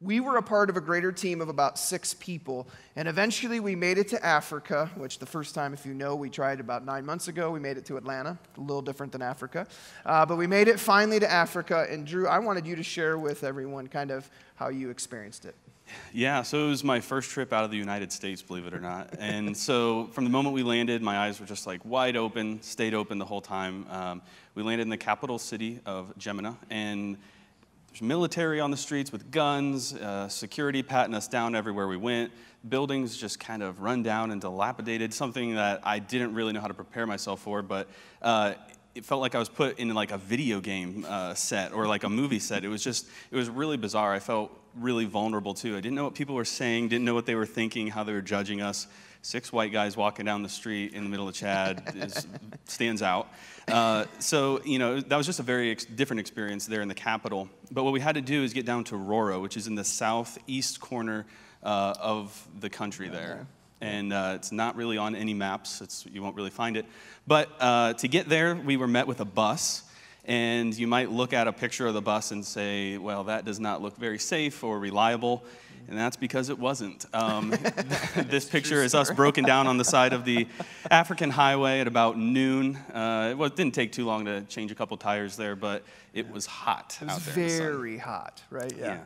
We were a part of a greater team of about 6 people, and eventually we made it to Africa, which the first time, if you know, we tried about 9 months ago. We made it to Atlanta, a little different than Africa. But we made it finally to Africa, and Drew, I wanted you to share with everyone kind of how you experienced it. Yeah, so it was my first trip out of the United States, believe it or not. And so from the moment we landed, my eyes were just like wide open, stayed open the whole time. We landed in the capital city of Gemina, and there's military on the streets with guns, security patting us down everywhere we went. Buildings just kind of run down and dilapidated, something that I didn't really know how to prepare myself for, but it felt like I was put in like a video game set or like a movie set. It was really bizarre. I felt really vulnerable too. I didn't know what people were saying, didn't know what they were thinking, how they were judging us. 6 white guys walking down the street in the middle of Chad stands out. So, that was just a very different experience there in the capital. But what we had to do is get down to Roro, which is in the southeast corner of the country there. And it's not really on any maps. You won't really find it. But to get there, we were met with a bus. And you might look at a picture of the bus and say, well, that does not look very safe or reliable. And that's because it wasn't. This picture is us broken down on the side of the African highway at about noon. It didn't take too long to change a couple tires there, but it was hot out there. It was very hot, right? Yeah.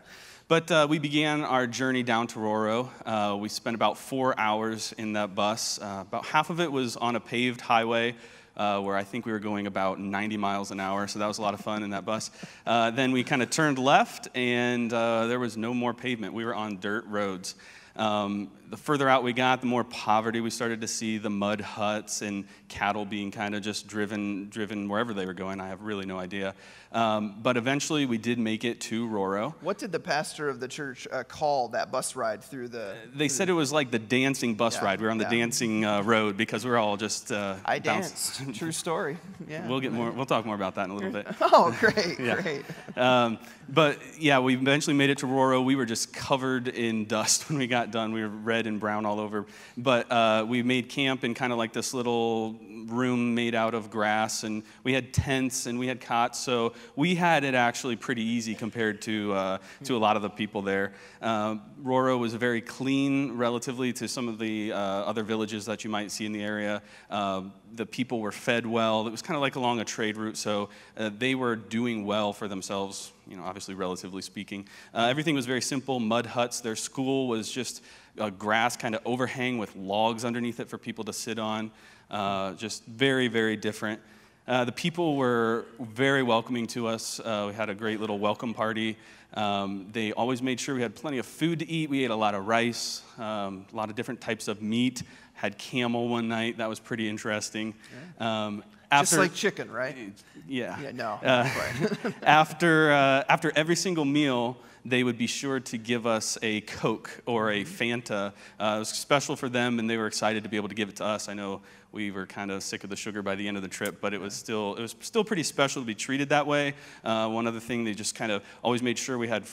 But we began our journey down to Roro. We spent about 4 hours in that bus. About half of it was on a paved highway, where I think we were going about 90 miles an hour, so that was a lot of fun in that bus. Then we kind of turned left, and there was no more pavement. We were on dirt roads. The further out we got, the more poverty we started to see, the mud huts and cattle being kind of just driven wherever they were going. I have really no idea. But eventually we did make it to Roro. What did the pastor of the church call that bus ride through the... They said it was like the dancing bus ride. We were on the dancing road because we were all just I danced. True story. Yeah. We'll talk more about that in a little bit. Oh, great, great. But yeah, we eventually made it to Roro. We were just covered in dust when we got done. We were red and brown all over. But we made camp in kind of like this little room made out of grass, and we had tents and we had cots, so we had it actually pretty easy compared to a lot of the people there. Roro was very clean relatively to some of the other villages that you might see in the area. The people were fed well. It was kind of like along a trade route, so they were doing well for themselves, obviously relatively speaking. Everything was very simple, mud huts. Their school was just a grass kind of overhang with logs underneath it for people to sit on. Just very, very different. The people were very welcoming to us. We had a great little welcome party. They always made sure we had plenty of food to eat. We ate a lot of rice, a lot of different types of meat. Had camel one night. That was pretty interesting. Just like chicken, right? Yeah. Yeah, no. After every single meal, they would be sure to give us a Coke or a Fanta. It was special for them, and they were excited to be able to give it to us. I know we were kind of sick of the sugar by the end of the trip, but it was still pretty special to be treated that way. One other thing, they just kind of always made sure we had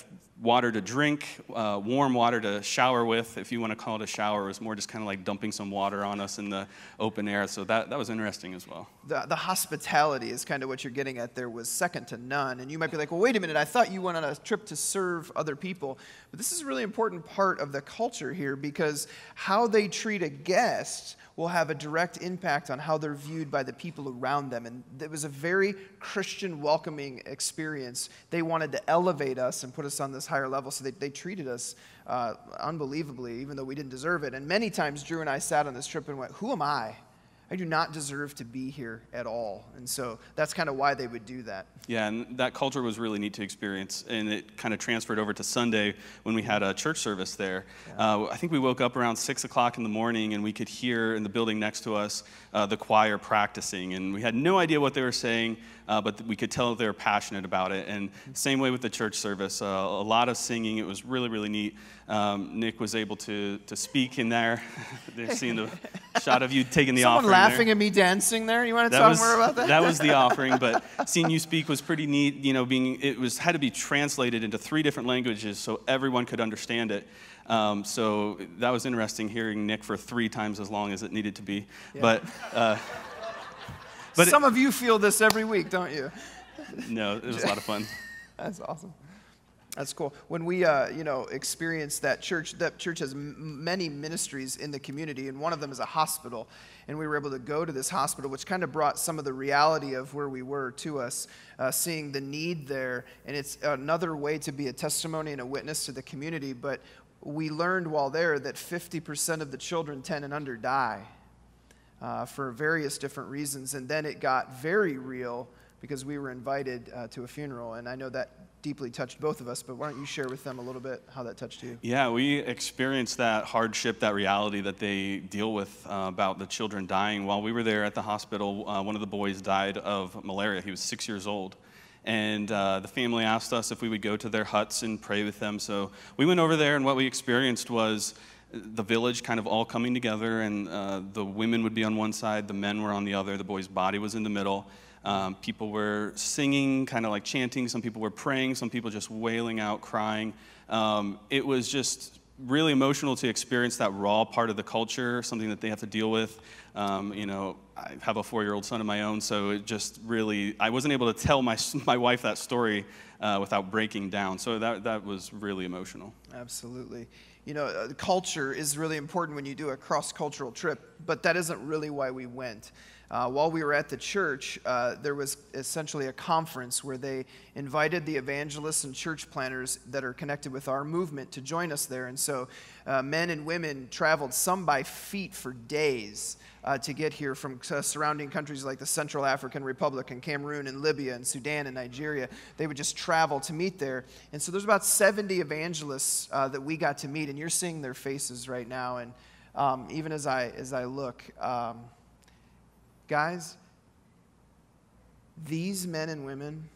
water to drink, warm water to shower with. If you want to call it a shower, it was more just kind of like dumping some water on us in the open air. So that was interesting as well. The hospitality is kind of what you're getting at there was second to none. And you might be like, well, wait a minute, I thought you went on a trip to serve other people. But this is a really important part of the culture here, because how they treat a guest will have a direct impact on how they're viewed by the people around them. And it was a very Christian welcoming experience. They wanted to elevate us and put us on this higher level, so they treated us unbelievably, even though we didn't deserve it. And many times Drew and I sat on this trip and went, who am I? I do not deserve to be here at all. And so that's kind of why they would do that. Yeah, and that culture was really neat to experience, and it kind of transferred over to Sunday when we had a church service there. Yeah. I think we woke up around 6 o'clock in the morning, and we could hear in the building next to us the choir practicing, and we had no idea what they were saying, but we could tell they were passionate about it. And same way with the church service, a lot of singing. It was really, really neat. Nick was able to speak in there. They're seeing the shot of you taking the offering. Someone laughing at me dancing there. You want to talk more about that? That was the offering, but seeing you speak was pretty neat. Had to be translated into 3 different languages so everyone could understand it. So that was interesting, hearing Nick for 3 times as long as it needed to be. Yeah. But some of you feel this every week, don't you? No, it was a lot of fun. That's awesome. That's cool. When we, experienced that church has many ministries in the community, and one of them is a hospital. And we were able to go to this hospital, which kind of brought some of the reality of where we were to us, seeing the need there. And it's another way to be a testimony and a witness to the community. But we learned while there that 50% of the children 10 and under die for various different reasons. And then it got very real because we were invited to a funeral. And I know that deeply touched both of us, but why don't you share with them a little bit how that touched you? Yeah, we experienced that hardship, that reality that they deal with about the children dying. While we were there at the hospital, one of the boys died of malaria. He was 6 years old. And the family asked us if we would go to their huts and pray with them. So we went over there, and what we experienced was the village kind of all coming together, and the women would be on one side, the men were on the other, the boy's body was in the middle. People were singing, kind of like chanting. Some people were praying. Some people just wailing out, crying. It was just really emotional to experience that raw part of the culture, something that they have to deal with. I have a 4-year-old son of my own, so it just really, I wasn't able to tell my wife that story without breaking down. So that was really emotional. Absolutely. Culture is really important when you do a cross-cultural trip, but that isn't really why we went. While we were at the church, there was essentially a conference where they invited the evangelists and church planners that are connected with our movement to join us there. And so men and women traveled, some by feet for days, to get here from surrounding countries like the Central African Republic and Cameroon and Libya and Sudan and Nigeria. They would just travel to meet there. And so there's about 70 evangelists that we got to meet, and you're seeing their faces right now. And even as I look, guys, these men and women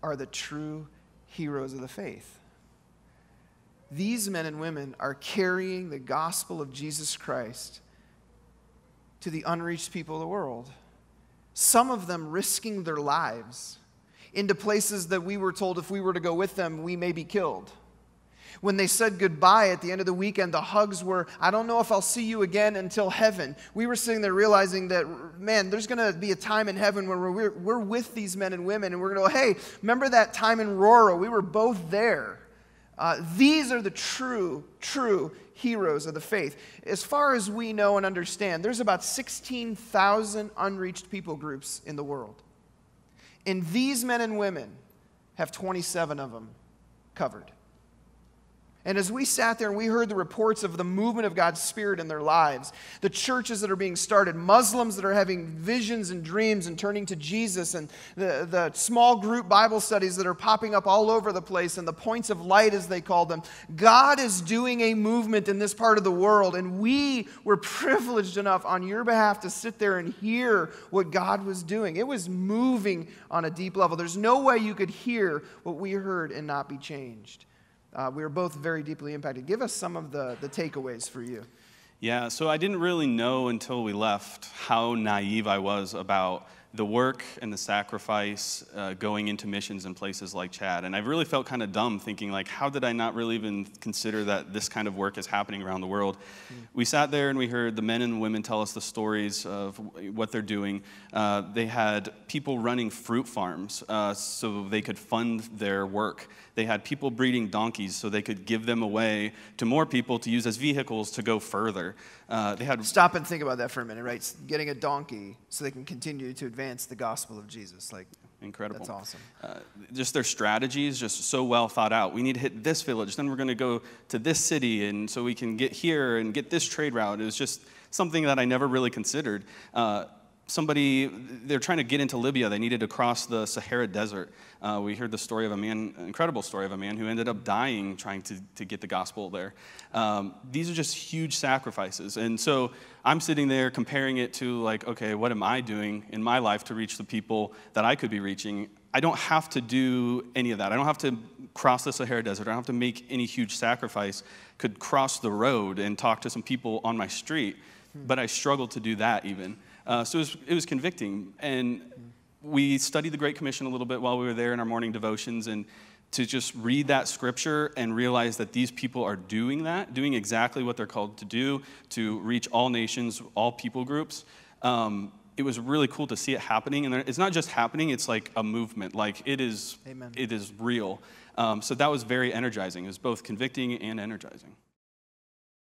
are the true heroes of the faith. These men and women are carrying the gospel of Jesus Christ to the unreached people of the world. Some of them risking their lives into places that we were told if we were to go with them, we may be killed. When they said goodbye at the end of the weekend, the hugs were, I don't know if I'll see you again until heaven. We were sitting there realizing that, man, there's going to be a time in heaven when we're with these men and women, and we're going to go, hey, remember that time in Roro? We were both there. These are the true heroes of the faith. As far as we know and understand, there's about 16,000 unreached people groups in the world. And these men and women have 27 of them covered. And as we sat there and we heard the reports of the movement of God's Spirit in their lives, the churches that are being started, Muslims that are having visions and dreams and turning to Jesus, and the small group Bible studies that are popping up all over the place, and the points of light as they call them, God is doing a movement in this part of the world, and we were privileged enough on your behalf to sit there and hear what God was doing. It was moving on a deep level. There's no way you could hear what we heard and not be changed. We were both very deeply impacted. Give us some of the takeaways for you. Yeah, so I didn't really know until we left how naive I was about the work and the sacrifice going into missions in places like Chad. And I really felt kind of dumb thinking, like, how did I not really even consider that this kind of work is happening around the world? We sat there and we heard the men and women tell us the stories of what they're doing. They had people running fruit farms so they could fund their work. They had people breeding donkeys so they could give them away to more people to use as vehicles to go further. They had Stop and think about that for a minute, right? Getting a donkey so they can continue to advance the gospel of Jesus. Like, incredible. That's awesome. Just their strategies, just so well thought out. We need to hit this village, then we're going to go to this city, and so we can get here and get this trade route. It was just something that I never really considered. They're trying to get into Libya. They needed to cross the Sahara Desert. We heard the story of a man, an incredible story of a man who ended up dying trying to get the gospel there. These are just huge sacrifices. And so I'm sitting there comparing it to, like, okay, what am I doing in my life to reach the people that I could be reaching? I don't have to do any of that. I don't have to cross the Sahara Desert. I don't have to make any huge sacrifice. Could cross the road and talk to some people on my street, but I struggled to do that even. So it was convicting. And we studied the Great Commission a little bit while we were there in our morning devotions, and to just read that scripture and realize that these people are doing that, doing exactly what they're called to do, to reach all nations, all people groups. It was really cool to see it happening. And it's not just happening, it's like a movement. Like, it is, Amen. It is real. So that was very energizing. It was both convicting and energizing.